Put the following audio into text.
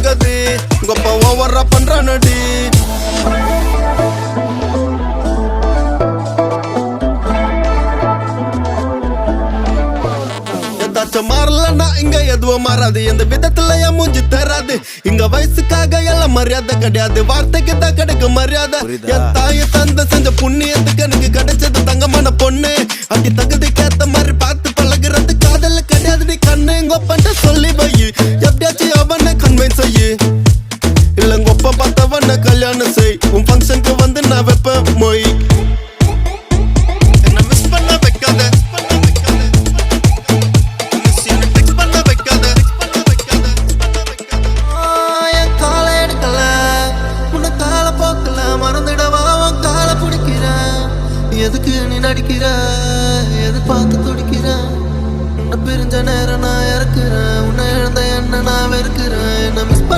ஆகாது கொப்ப ஓவரா பண்றானடி மாறலன்னா இங்க எதுவும் மாறாது எந்த விதத்துல என் மூஞ்சி தராது இங்க வயசுக்காக எல்லாம் மரியாதை கிடையாது வார்த்தைக்கு தான் கிடைக்கும் மரியாதை என் தாய தந்த செஞ்ச புண்ணியத்துக்கு எனக்கு கிடைச்சது தங்கமான பொண்ணு அப்படி தகுதிக்கு ஏத்த மாதிரி பார்த்து பழகுறது காதல கிடையாது நீ கண்ணு கொப்பன்ட்டு சொல்லி வை எப்படியாச்சும் அவனை கன்வின்ஸ் செய்யு இல்ல கொப்பம் பார்த்தவன கல்யாணம் செய் உன் ஃபங்க்ஷனுக்கு வந்து நான் வைப்பேன் மொய் என்ன மிஸ் பண்ண வைக்காத எதுக்கு நீ நடிக்கிற எது பார்த்து துடிக்கிற உன்னை பிரிஞ்ச நேரம் நான் இறக்குறேன் உன்னை இழந்த என்ன நான் வெறுக்கிறேன்